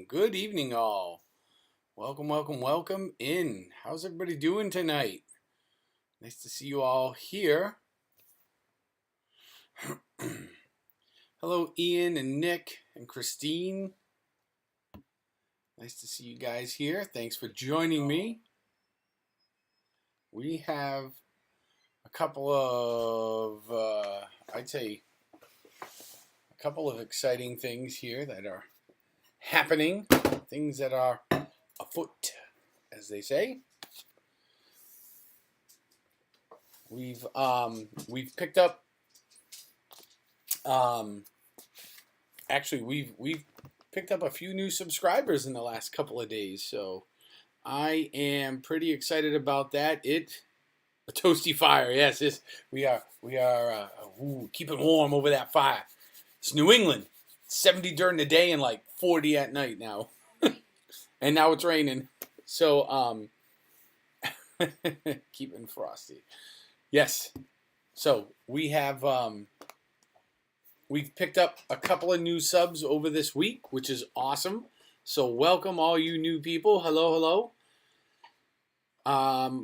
Good evening, all. Welcome in. How's everybody doing tonight? Nice to see you all here. Hello, Ian and Nick and Christine. Nice to see you guys here. Thanks for joining me. We have a couple of, I'd say, a couple of exciting things here that are happening. Things that are afoot, as they say. We've picked up. Actually, we've picked up a few new subscribers in the last couple of days, so I am pretty excited about that. A toasty fire, yes. We are keeping warm over that fire. It's New England, 70 during the day and like 40 at night now, and now it's raining. So keeping frosty. Yes. So we have we've picked up a couple of new subs over this week, which is awesome. So welcome all you new people. Hello.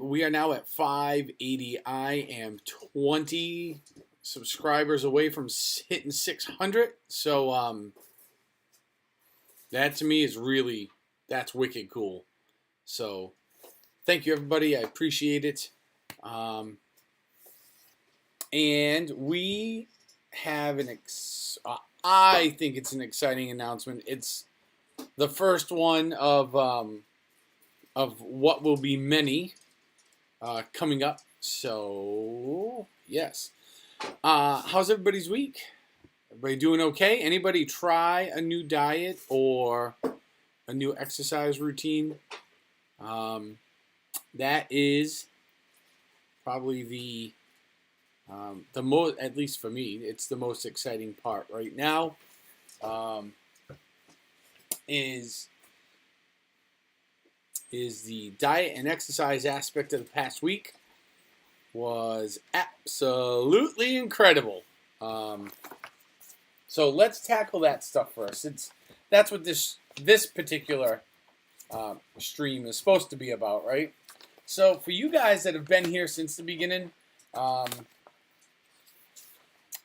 We are now at 580. I am 20 subscribers away from hitting 600. So that to me is that's wicked cool. So thank you everybody. I appreciate it. And we have I think it's an exciting announcement. It's the first one of what will be many coming up. So yes, how's everybody's week? Everybody doing okay? Anybody try a new diet or a new exercise routine? That is probably the most, at least for me, it's the most exciting part right now. Is the diet and exercise aspect of the past week was absolutely incredible. So let's tackle that stuff first. That's what this particular stream is supposed to be about, right? So for you guys that have been here since the beginning,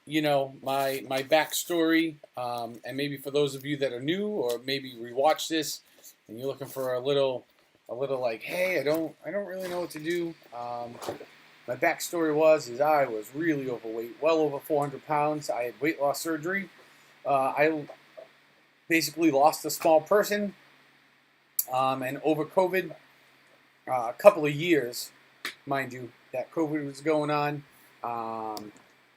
you know, my backstory, and maybe for those of you that are new or maybe rewatch this and you're looking for a little like, hey, I don't really know what to do. My backstory is I was really overweight, well over 400 pounds. I had weight loss surgery. I basically lost a small person, and over COVID, a couple of years, mind you, that COVID was going on.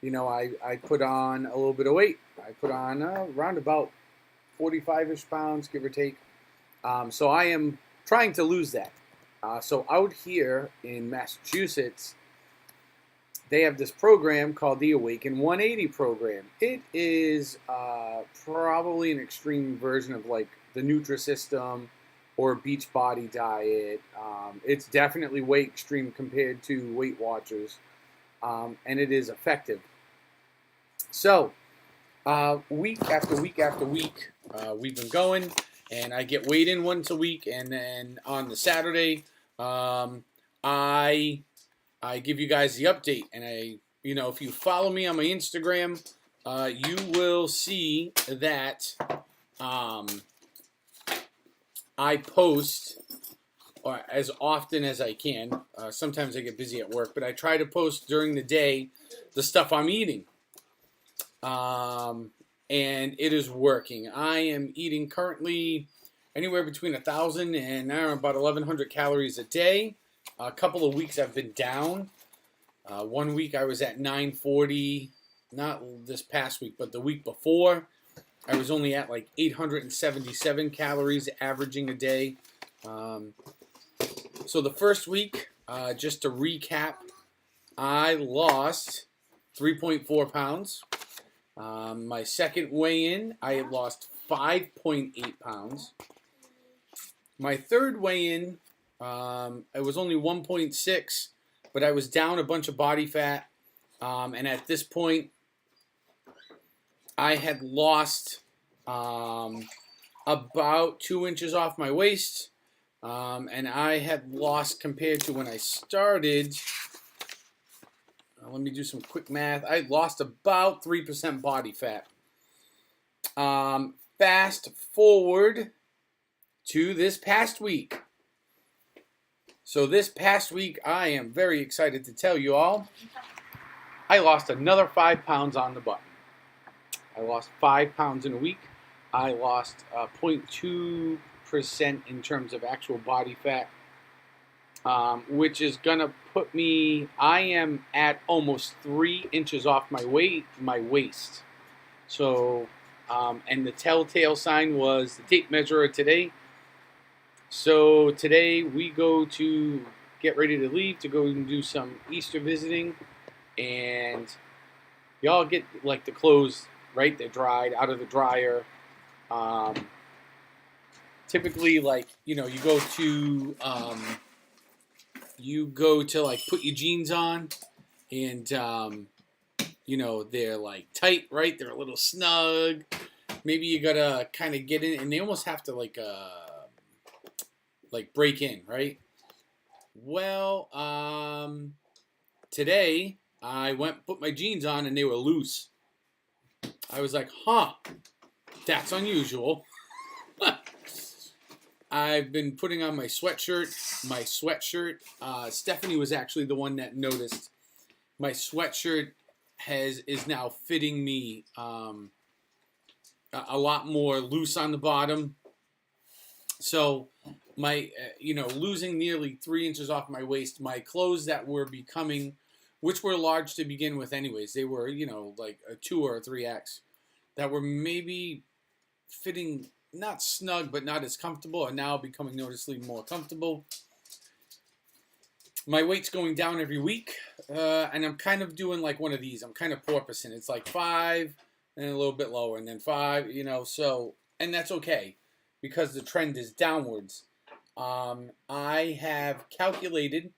You know, I put on a little bit of weight. I put on around about 45-ish pounds, give or take. So I am trying to lose that. So out here in Massachusetts, they have this program called the Awaken 180 program. It is probably an extreme version of like the Nutrisystem or Beachbody diet. It's definitely way extreme compared to Weight Watchers, and it is effective. So, week after week after week, we've been going, and I get weighed in once a week, and then on the Saturday, I give you guys the update, and if you follow me on my Instagram, you will see that I post as often as I can. Sometimes I get busy at work, but I try to post during the day the stuff I'm eating. And it is working. I am eating currently anywhere between 1,000 and about 1,100 calories a day. A couple of weeks I've been down. 1 week I was at 940, not this past week, but the week before. I was only at like 877 calories averaging a day. So the first week, just to recap, I lost 3.4 pounds. My second weigh-in, I had lost 5.8 pounds. My third weigh-in, it was only 1.6, but I was down a bunch of body fat. And at this point, I had lost about 2 inches off my waist. And I had lost, compared to when I started, let me do some quick math. I lost about 3% body fat. Fast forward to this past week. So this past week, I am very excited to tell you all, I lost another 5 pounds on the button. I lost 5 pounds in a week. I lost 0.2% in terms of actual body fat, which is going to put me, I am at almost 3 inches off my waist. So, and the telltale sign was the tape measure today. So today we go to get ready to leave to go and do some Easter visiting, and y'all get like the clothes, right? They're dried out of the dryer. Typically, like, you know, you go to like put your jeans on, and you know, they're like tight, right? They're a little snug. Maybe you gotta kind of get in, and they almost have to like break in, right? Well, today I went put my jeans on and they were loose. I was like, huh, that's unusual. I've been putting on my sweatshirt. Stephanie was actually the one that noticed. My sweatshirt is now fitting me a lot more loose on the bottom. So my, losing nearly 3 inches off my waist, my clothes that were becoming, which were large to begin with anyways, they were, like a 2 or a 3X, that were maybe fitting not snug, but not as comfortable, are now becoming noticeably more comfortable. My weight's going down every week, and I'm kind of doing like one of these. I'm kind of porpoising. It's like 5, and a little bit lower, and then 5, so, and that's okay, because the trend is downwards. I have calculated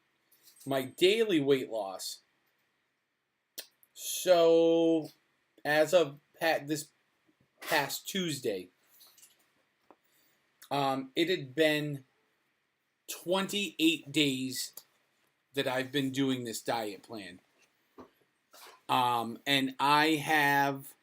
my daily weight loss. So, as of this past Tuesday, it had been 28 days that I've been doing this diet plan. And I have,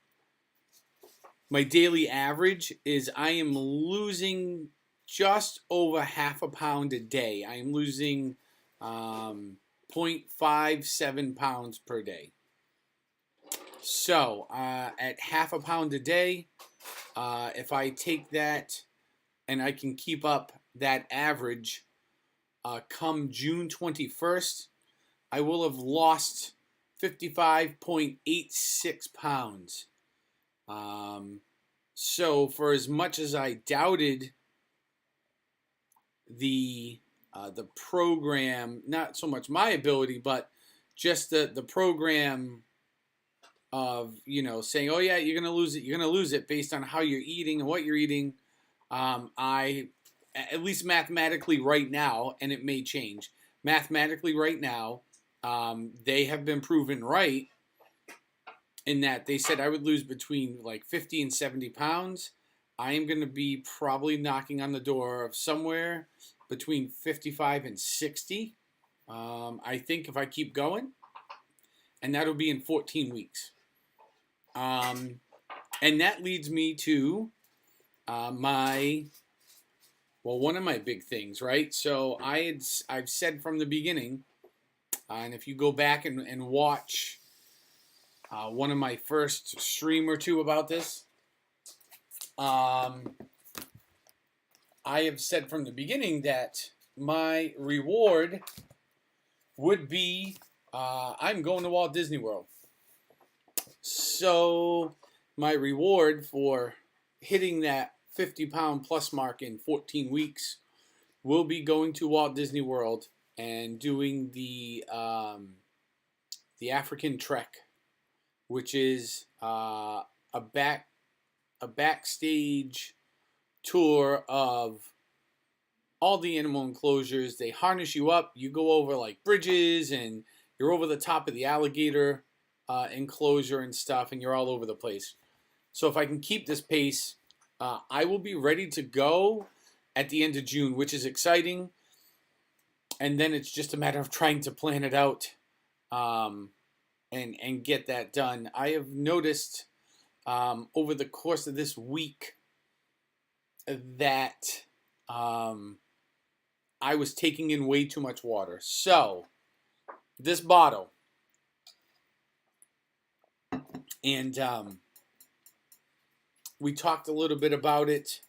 my daily average is I am losing just over half a pound a day. I am losing 0.57 pounds per day. So, at half a pound a day, if I take that and I can keep up that average, come June 21st, I will have lost 55.86 pounds. So for as much as I doubted the program, not so much my ability, but just the program of, saying, oh yeah, you're going to lose it based on how you're eating and what you're eating. I, at least mathematically right now, and it may change, mathematically right now, they have been proven right in that they said I would lose between like 50 and 70 pounds. I am going to be probably knocking on the door of somewhere between 55 and 60. I think if I keep going, and that'll be in 14 weeks. And that leads me to one of my big things, right? So I've said from the beginning, and if you go back and watch one of my first stream or two about this, I have said from the beginning that my reward would be I'm going to Walt Disney World. So my reward for hitting that 50-pound plus mark in 14 weeks will be going to Walt Disney World and doing the African Trek, which is a backstage tour of all the animal enclosures. They harness you up. You go over like bridges, and you're over the top of the alligator enclosure and stuff, and you're all over the place. So if I can keep this pace, I will be ready to go at the end of June, which is exciting. And then it's just a matter of trying to plan it out, and get that done. I have noticed over the course of this week that I was taking in way too much water. So this bottle, and we talked a little bit about it,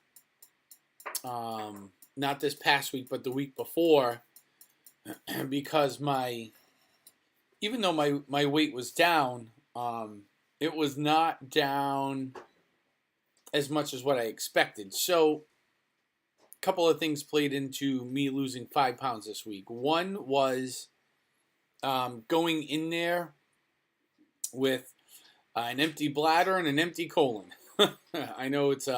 not this past week, but the week before, because even though my weight was down, it was not down as much as what I expected. So a couple of things played into me losing 5 pounds this week. One was going in there with an empty bladder and an empty colon. I know it's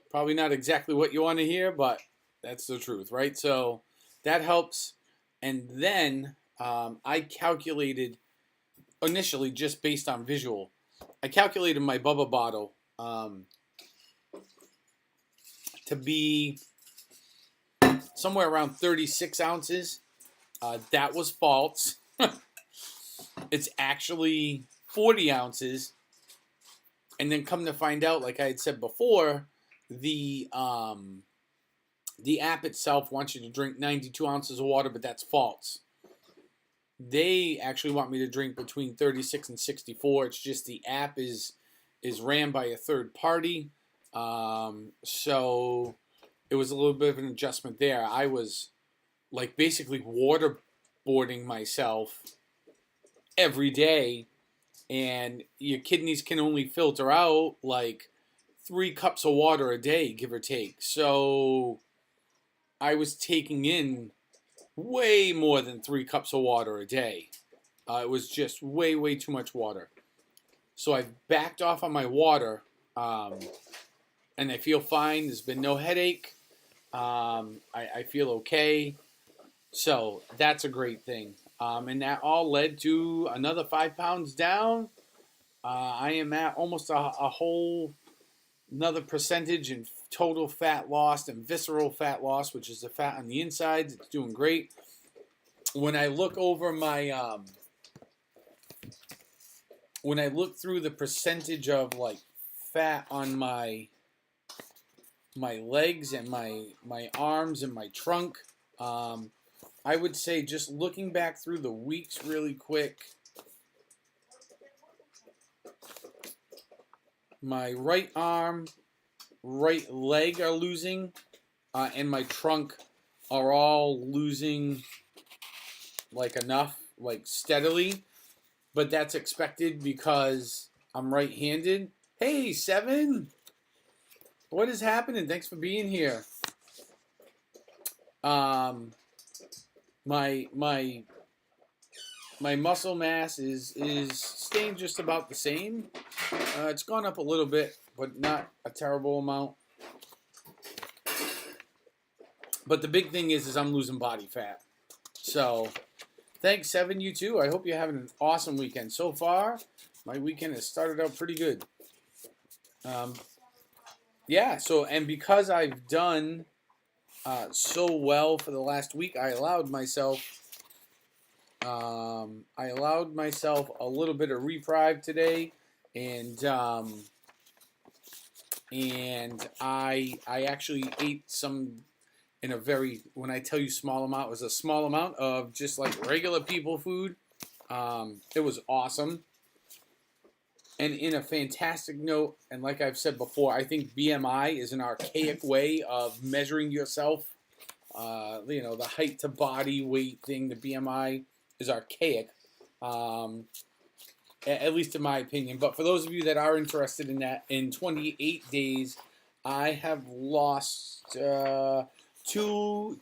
probably not exactly what you want to hear, but that's the truth, right? So that helps. And then I calculated initially, just based on visual, I calculated my Bubba bottle to be somewhere around 36 ounces. That was false. It's actually 40 ounces. And then come to find out, like I had said before, the app itself wants you to drink 92 ounces of water, but that's false. They actually want me to drink between 36 and 64. It's just the app is ran by a third party. So it was a little bit of an adjustment there. I was like basically waterboarding myself every day, and your kidneys can only filter out like 3 cups of water a day, give or take. So I was taking in way more than 3 cups of water a day. It was just way, way too much water. So I've backed off on my water, and I feel fine. There's been no headache. I feel okay. So that's a great thing. And that all led to another 5 pounds down. I am at almost a whole another percentage in total fat loss and visceral fat loss, which is the fat on the insides. It's doing great. When I look over my, when I look through the percentage of like fat on my legs and my arms and my trunk, I would say, just looking back through the weeks really quick, my right arm, right leg are losing, and my trunk are all losing like enough, like steadily. But that's expected because I'm right-handed. Hey, Seven! What is happening? Thanks for being here. My muscle mass is staying just about the same. It's gone up a little bit, but not a terrible amount. But the big thing is I'm losing body fat. So thanks, Seven, you too. I hope you're having an awesome weekend. So far, my weekend has started out pretty good. Yeah, so, and because I've done so well for the last week, I allowed myself a little bit of reprieve today, and I actually ate some in a very, when I tell you small amount, it was a small amount of just like regular people food. It was awesome. And in a fantastic note, and like I've said before, I think BMI is an archaic way of measuring yourself. The height to body weight thing, the BMI is archaic, at least in my opinion. But for those of you that are interested in that, in 28 days, I have lost two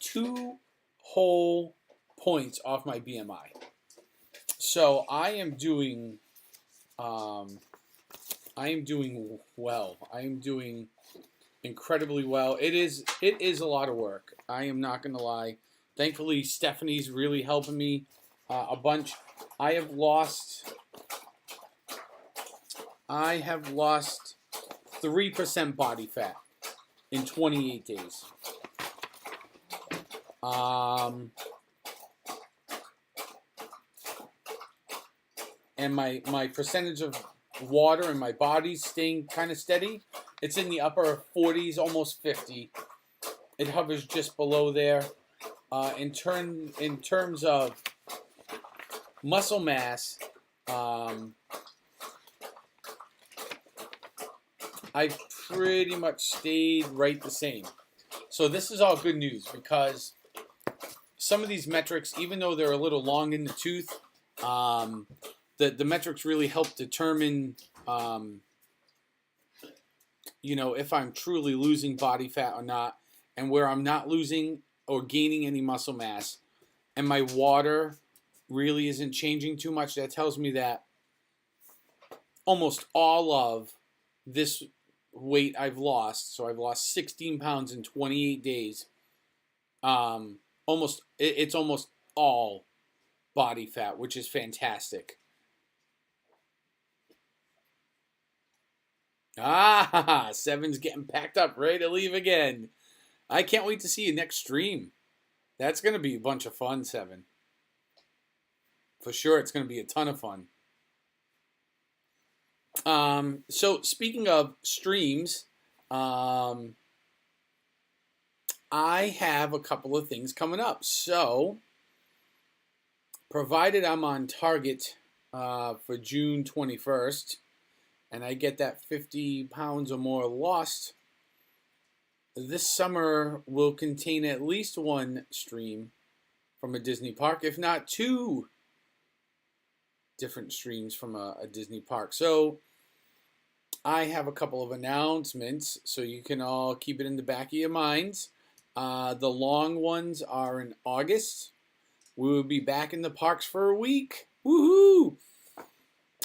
whole points off my BMI. So I am doing well. I am doing incredibly well. It is a lot of work. I am not going to lie. Thankfully, Stephanie's really helping me a bunch. I have lost 3% body fat in 28 days. And my percentage of water in my body staying kind of steady. It's in the upper 40s, almost 50. It hovers just below there. In terms of muscle mass, I've pretty much stayed right the same. So this is all good news because some of these metrics, even though they're a little long in the tooth, the metrics really help determine, if I'm truly losing body fat or not, and where I'm not losing or gaining any muscle mass, and my water really isn't changing too much. That tells me that almost all of this weight I've lost, so I've lost 16 pounds in 28 days. It's almost all body fat, which is fantastic. Seven's getting packed up, ready to leave again. I can't wait to see you next stream. That's going to be a bunch of fun, Seven. For sure, it's going to be a ton of fun. So speaking of streams, I have a couple of things coming up. So, provided I'm on target for June 21st, and I get that 50 pounds or more lost, this summer will contain at least one stream from a Disney park, if not two different streams from a Disney park. So I have a couple of announcements, so you can all keep it in the back of your minds. The long ones are in August. We will be back in the parks for a week. Woohoo!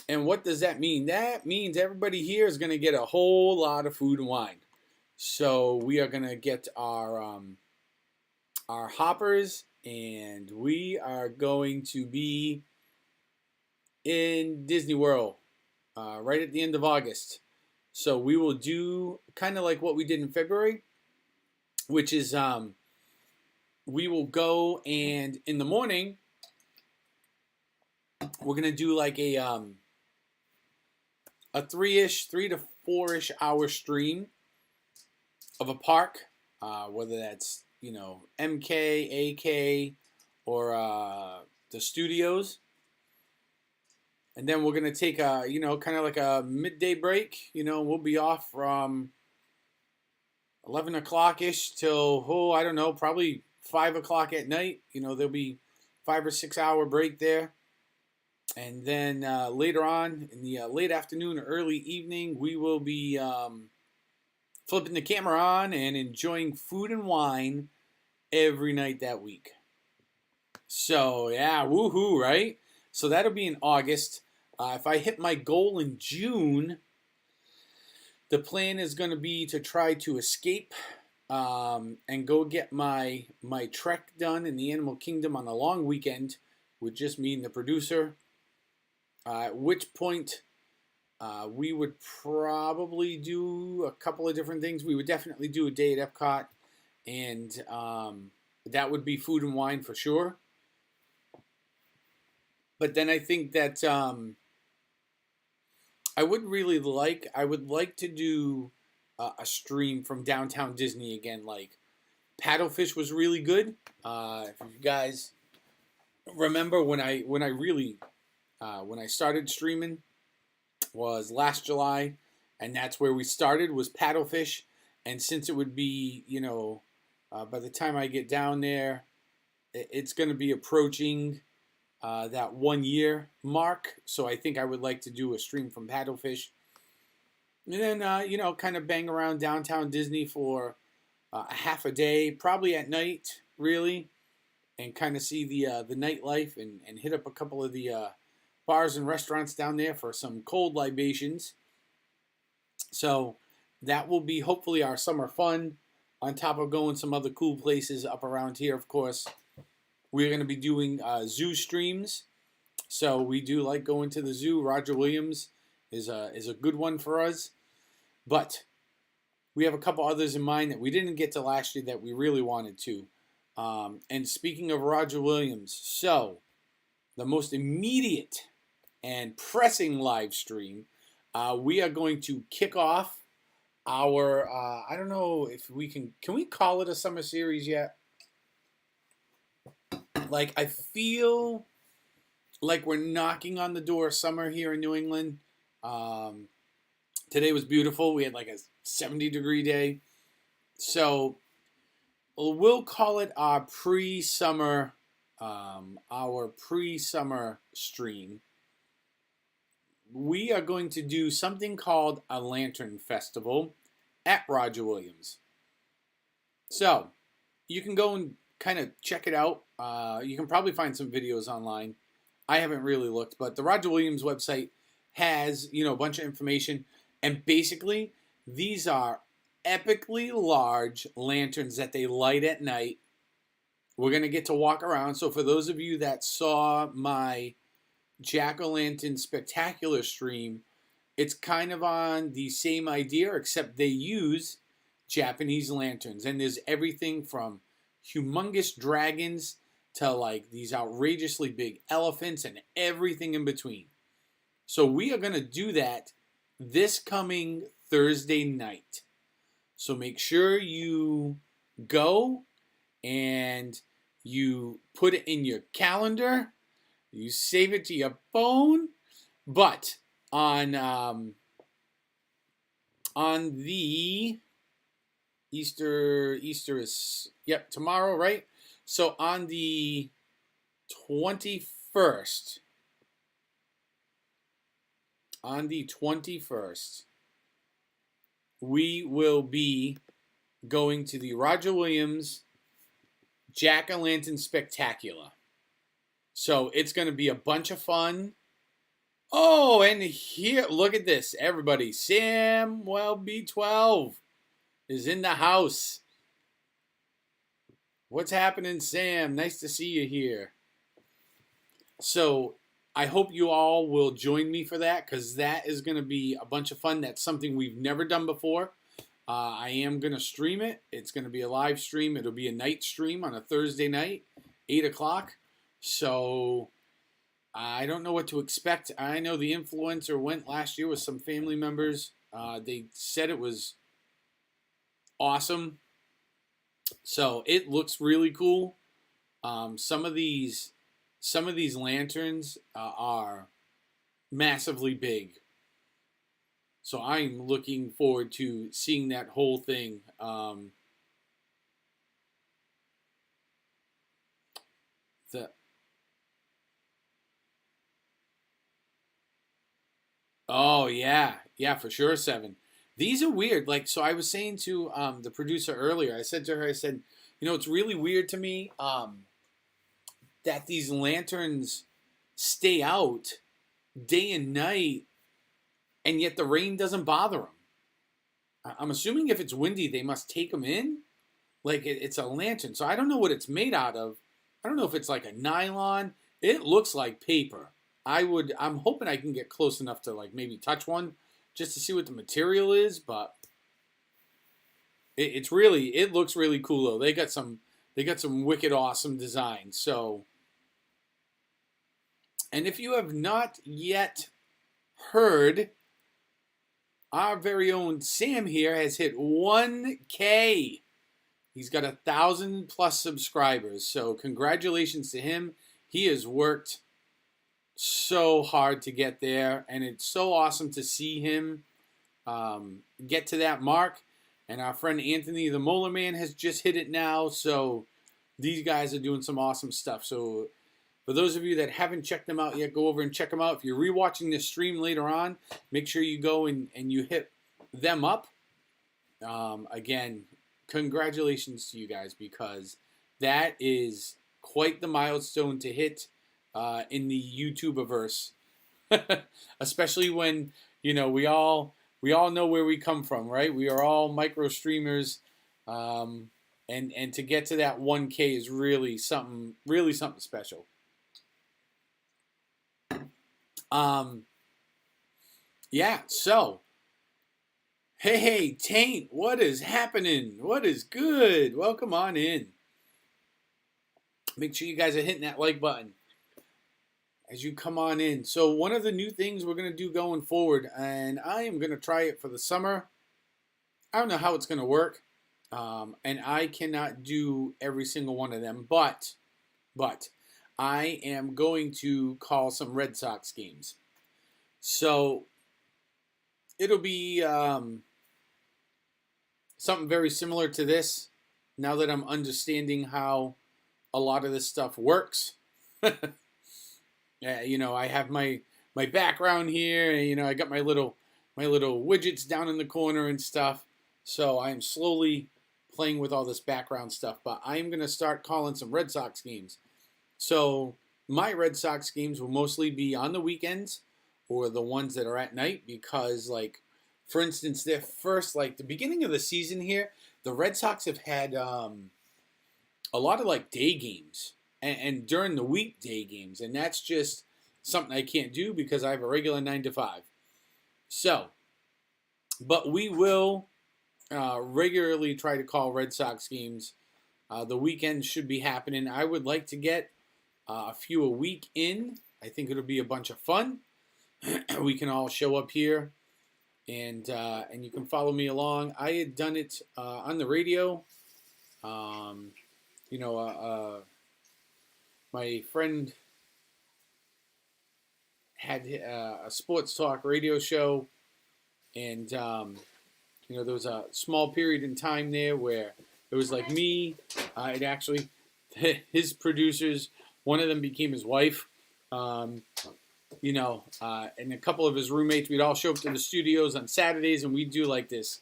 And what does that mean? That means everybody here is going to get a whole lot of food and wine. So we are going to get our hoppers, and we are going to be in Disney World right at the end of August. So we will do kind of like what we did in February, which is we will go, and in the morning we're going to do like a 3 to 4-ish hour stream of a park, whether that's, MK, AK, or the studios. And then we're going to take a, kind of like a midday break. We'll be off from 11 o'clock-ish till, I don't know, probably 5 o'clock at night. There'll be 5 or 6 hour break there. And then later on in the late afternoon or early evening, we will be flipping the camera on and enjoying food and wine every night that week. So, yeah, woohoo, right? So that'll be in August. If I hit my goal in June, the plan is going to be to try to escape and go get my trek done in the Animal Kingdom on a long weekend with just me and the producer. At which point, we would probably do a couple of different things. We would definitely do a day at Epcot, and that would be food and wine for sure. But then I think that I would like to do a stream from downtown Disney again. Like Paddlefish was really good. If you guys remember when I started streaming was last July, and that's where we started, was Paddlefish. And since it would be, by the time I get down there, it's going to be approaching that 1 year mark. So I think I would like to do a stream from Paddlefish. And then, kind of bang around downtown Disney for a half a day, probably at night, really, and kind of see the nightlife and hit up a couple of the bars and restaurants down there for some cold libations. So that will be hopefully our summer fun, on top of going some other cool places up around here, of course. We're going to be doing zoo streams. So we do like going to the zoo. Roger Williams is a good one for us. But we have a couple others in mind that we didn't get to last year that we really wanted to. And speaking of Roger Williams, so the most immediate and pressing live stream, we are going to kick off our, I don't know if we can we call it a summer series yet? Like, I feel like we're knocking on the door of summer here in New England. Today was beautiful. We had like a 70-degree day. So we'll call it our pre-summer stream. We are going to do something called a Lantern Festival at Roger Williams. So you can go and kind of check it out. You can probably find some videos online. I haven't really looked, but the Roger Williams website has, a bunch of information. And basically, these are epically large lanterns that they light at night. We're going to get to walk around. So for those of you that saw my Jack-O-Lantern Spectacular stream, it's kind of on the same idea, except they use Japanese lanterns. And there's everything from humongous dragons to like these outrageously big elephants and everything in between. So we are going to do that this coming Thursday night. So make sure you go and you put it in your calendar. You save it to your phone. But on the Easter is, tomorrow, right? So on the 21st, we will be going to the Roger Williams Jack-O-Lantern Spectacular. So it's going to be a bunch of fun. Oh, and here, look at this, everybody. Samuel B12 is in the house. What's happening, Sam? Nice to see you here. So I hope you all will join me for that, because that is going to be a bunch of fun. That's something we've never done before. I am going to stream it. It's going to be a live stream. It'll be a night stream on a Thursday night, 8 o'clock. So I don't know what to expect. I know the influencer went last year with some family members. They said it was awesome. So it looks really cool. Some of these lanterns are massively big. So I'm looking forward to seeing that whole thing. Oh yeah, for sure, Seven. These are weird. Like, so I was saying to the producer earlier. I said to her, it's really weird to me that these lanterns stay out day and night, and yet the rain doesn't bother them. I'm assuming if it's windy, they must take them in. Like, it's a lantern, so I don't know what it's made out of. I don't know if it's like a nylon. It looks like paper. I'm hoping I can get close enough to like maybe touch one just to see what the material is, but it looks really cool though. They got some wicked awesome designs. So, and if you have not yet heard, our very own Sam here has hit 1K. He's got 1,000+ subscribers. So congratulations to him. He has worked so hard to get there, and it's so awesome to see him get to that mark. And our friend Anthony the Molar Man has just hit it now. So these guys are doing some awesome stuff. So for those of you that haven't checked them out yet, go over and check them out. If you're rewatching this stream later on, make sure you go and you hit them up. Again, congratulations to you guys, because that is quite the milestone to hit in the YouTubeverse. Especially when, we all know where we come from, right? We are all micro streamers. And to get to that 1K is really something special. So Hey, Taint, what is happening? What is good? Welcome on in. Make sure you guys are hitting that like button as you come on in. So, one of the new things we're going to do going forward, and I am going to try it for the summer. I don't know how it's going to work, and I cannot do every single one of them, but I am going to call some Red Sox games. So, it'll be something very similar to this now that I'm understanding how a lot of this stuff works. Yeah, I have my background here, and I got my little widgets down in the corner and stuff. So I'm slowly playing with all this background stuff, but I'm going to start calling some Red Sox games. So my Red Sox games will mostly be on the weekends or the ones that are at night because, like, for instance, their first, like, the beginning of the season here, the Red Sox have had a lot of, like, day games and during the week day games, and that's just something I can't do because I have a regular 9 to 5. So, but we will regularly try to call Red Sox games. The weekend should be happening. I would like to get a few a week in. I think it'll be a bunch of fun. We can all show up here, and you can follow me along. I had done it on the radio. My friend had a sports talk radio show, and there was a small period in time there where it was like me. It actually, his producers, one of them became his wife. And a couple of his roommates, we'd all show up to the studios on Saturdays, and we'd do like this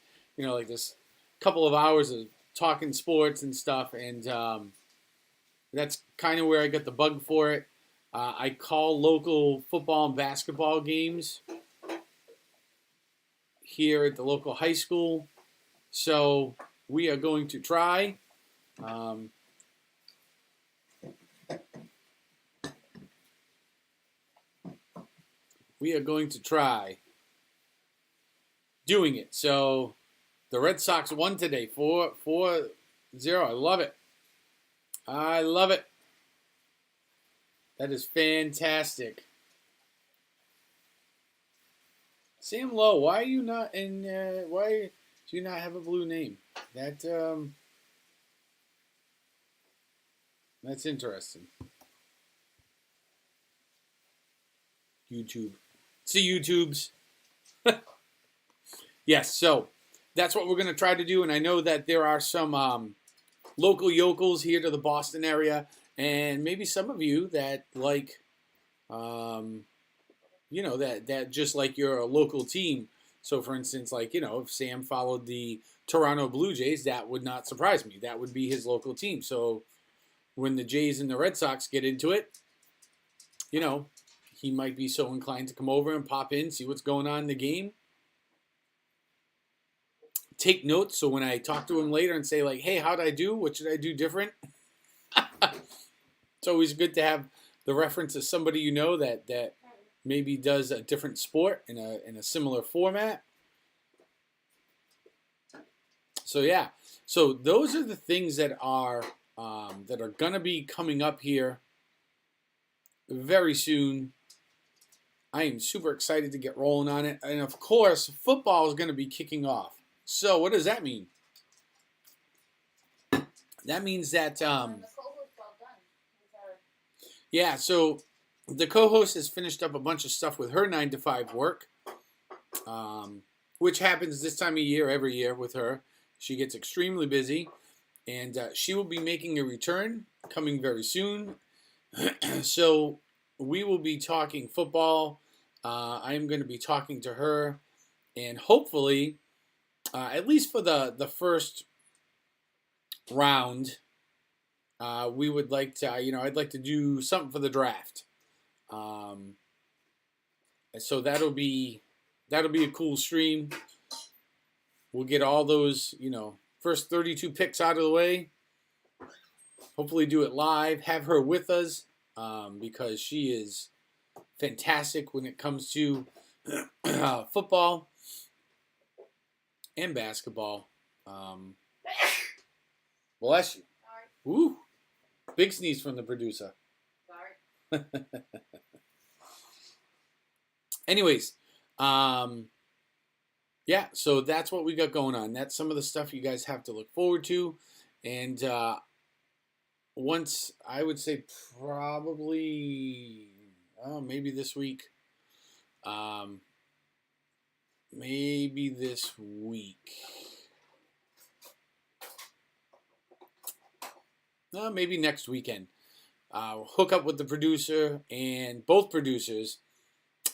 couple of hours of talking sports and stuff, and that's kind of where I got the bug for it. I call local football and basketball games here at the local high school, so we are going to try. We are going to try doing it. So the Red Sox won today, 4-0. I love it. I love it. That is fantastic. Sam Lowe, why are you not in? Why do you not have a blue name? That's interesting. YouTube. See YouTubes. Yes, so that's what we're going to try to do, and I know that there are some local yokels here to the Boston area, and maybe some of you that like, that just like your local team. So, for instance, like, if Sam followed the Toronto Blue Jays, that would not surprise me. That would be his local team. So, when the Jays and the Red Sox get into it, he might be so inclined to come over and pop in, see what's going on in the game. Take notes so when I talk to him later and say, like, hey, how'd I do? What should I do different? It's always good to have the reference of somebody that maybe does a different sport in a similar format. So yeah, so those are the things that are gonna be coming up here very soon. I am super excited to get rolling on it, and of course, football is going to be kicking off. So what does that mean? That means that yeah, so the co-host has finished up a bunch of stuff with her 9 to 5 work, which happens this time of year every year with her. She gets extremely busy, and she will be making a return coming very soon. So we will be talking football. I am going to be talking to her, and hopefully, at least for the first round, we would like to, I'd like to do something for the draft. So that'll be a cool stream. We'll get all those, first 32 picks out of the way. Hopefully do it live. Have her with us because she is fantastic when it comes to football. and basketball. Bless you. Ooh, big sneeze from the producer. Sorry. Anyways, yeah, so that's what we got going on. That's some of the stuff you guys have to look forward to. And once, I would say probably, maybe this week. Maybe this week. Maybe next weekend. Hook up with the producer and both producers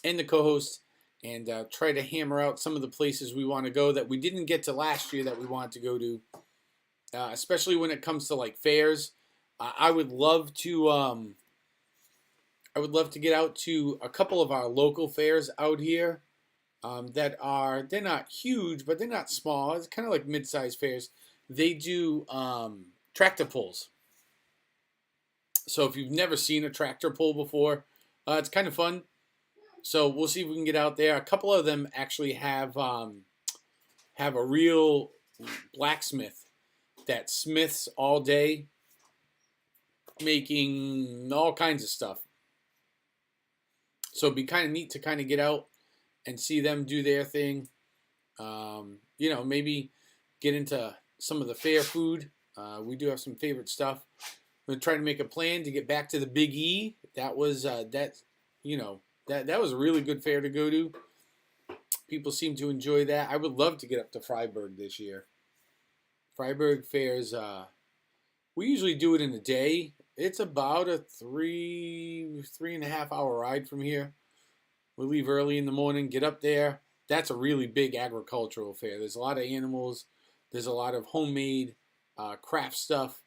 and the co-host and try to hammer out some of the places we want to go that we didn't get to last year that we want to go to, especially when it comes to like fairs. I would love to get out to a couple of our local fairs out here they're not huge, but they're not small. It's kind of like mid-sized fairs. They do tractor pulls. So if you've never seen a tractor pull before, it's kind of fun. So we'll see if we can get out there. A couple of them actually have a real blacksmith that smiths all day, making all kinds of stuff. So it'd be kind of neat to kind of get out and see them do their thing. Maybe get into some of the fair food. We do have some favorite stuff. I'm gonna try to make a plan to get back to the Big E. That was that was a really good fair to go to. People seem to enjoy that. I would love to get up to Freiburg this year. Freiburg fairs, we usually do it in a day. It's about a 3.5 hour ride from here. We leave early in the morning, get up there. That's a really big agricultural fair. There's a lot of animals. There's a lot of homemade craft stuff.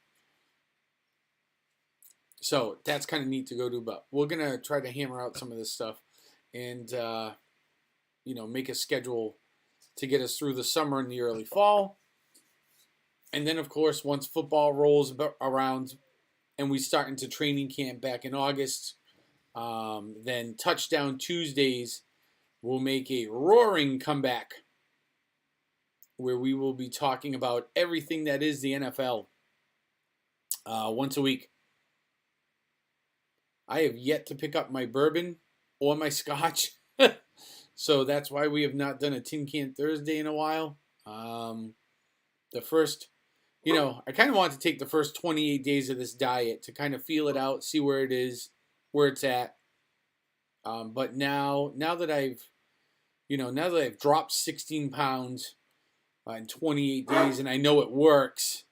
So that's kind of neat to go to. But we're going to try to hammer out some of this stuff and, make a schedule to get us through the summer and the early fall. And then, of course, once football rolls around and we start into training camp back in August, then Touchdown Tuesdays will make a roaring comeback where we will be talking about everything that is the NFL once a week. I have yet to pick up my bourbon or my scotch, so that's why we have not done a Tin Can Thursday in a while. The first, I kind of want to take the first 28 days of this diet to kind of feel it out, see where it is, where it's at. But now that I've dropped 16 pounds in 28 days and I know it works,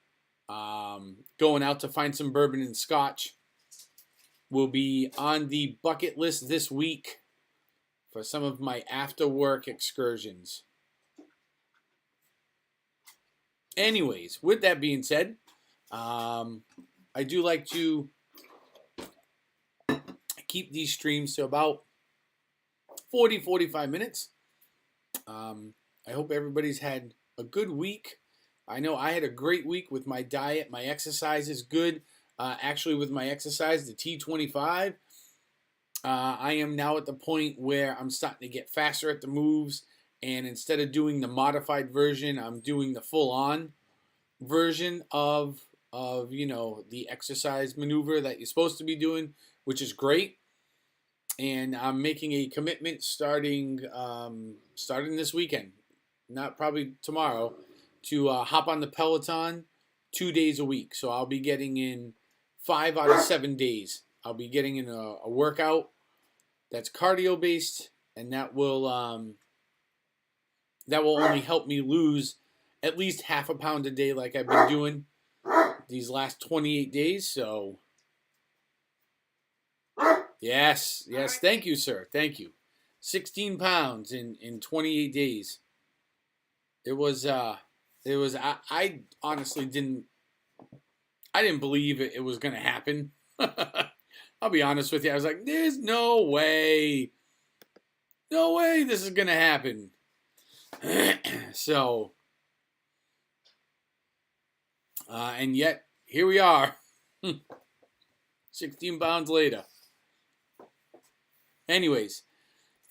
going out to find some bourbon and scotch will be on the bucket list this week for some of my after work excursions. Anyways, with that being said, I do like to keep these streams to about 40-45 minutes. I hope everybody's had a good week. I know I had a great week with my diet. My exercise is good. Actually, with my exercise, the T25, I am now at the point where I'm starting to get faster at the moves. And instead of doing the modified version, I'm doing the full-on version of the exercise maneuver that you're supposed to be doing, which is great. And I'm making a commitment starting this weekend, not probably tomorrow, to hop on the Peloton 2 days a week. So I'll be getting in 5 out of 7 days. I'll be getting in a workout that's cardio based, and that will only help me lose at least half a pound a day, like I've been doing these last 28 days. So yes, thank you, sir. Thank you. 16 pounds in 28 days. It was I honestly didn't believe it was going to happen. I'll be honest with you. I was like, there's no way this is going to happen. So, and yet, here we are. 16 pounds later. Anyways,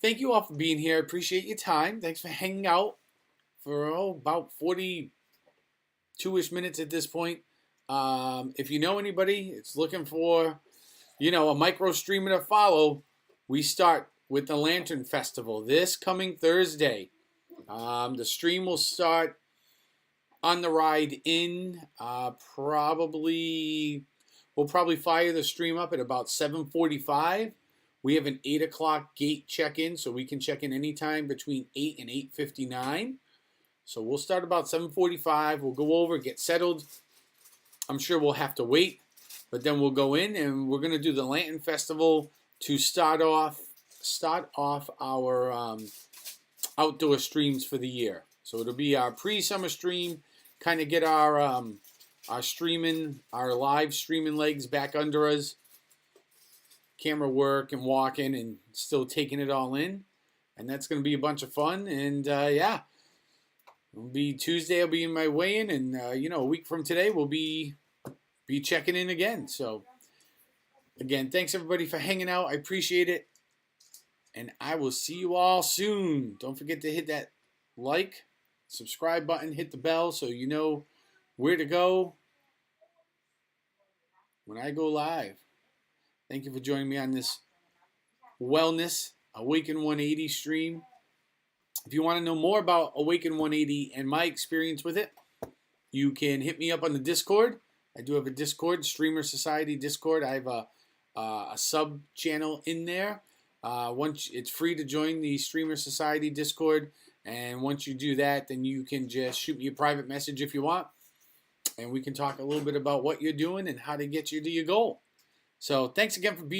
thank you all for being here. I appreciate your time. Thanks for hanging out for about 42-ish minutes at this point. If you know anybody that's looking for, a micro streamer to follow, we start with the Lantern Festival this coming Thursday. The stream will start on the ride in. We'll probably fire the stream up at about 7:45. We have an 8 o'clock gate check-in, so we can check in anytime between 8 and 8:59. So we'll start about 7:45. We'll go over, get settled. I'm sure we'll have to wait, but then we'll go in and we're going to do the Lantern Festival to start off our outdoor streams for the year. So it'll be our pre-summer stream, kind of get our live streaming legs back under us, camera work and walking and still taking it all in, and that's going to be a bunch of fun. And yeah, it'll be Tuesday. I'll be in my weigh-in, and a week from today we'll be checking in again. So again, thanks everybody for hanging out. I appreciate it, and I will see you all soon. Don't forget to hit that like, subscribe button, hit the bell so you know where to go when I go live. Thank you for joining me on this Wellness Awaken 180 stream. If you want to know more about Awaken 180 and my experience with it, you can hit me up on the Discord. I do have a Discord, Streamer Society Discord. I have a sub channel in there. Once it's free to join the Streamer Society Discord, and once you do that, then you can just shoot me a private message if you want, and we can talk a little bit about what you're doing and how to get you to your goal. So thanks again for being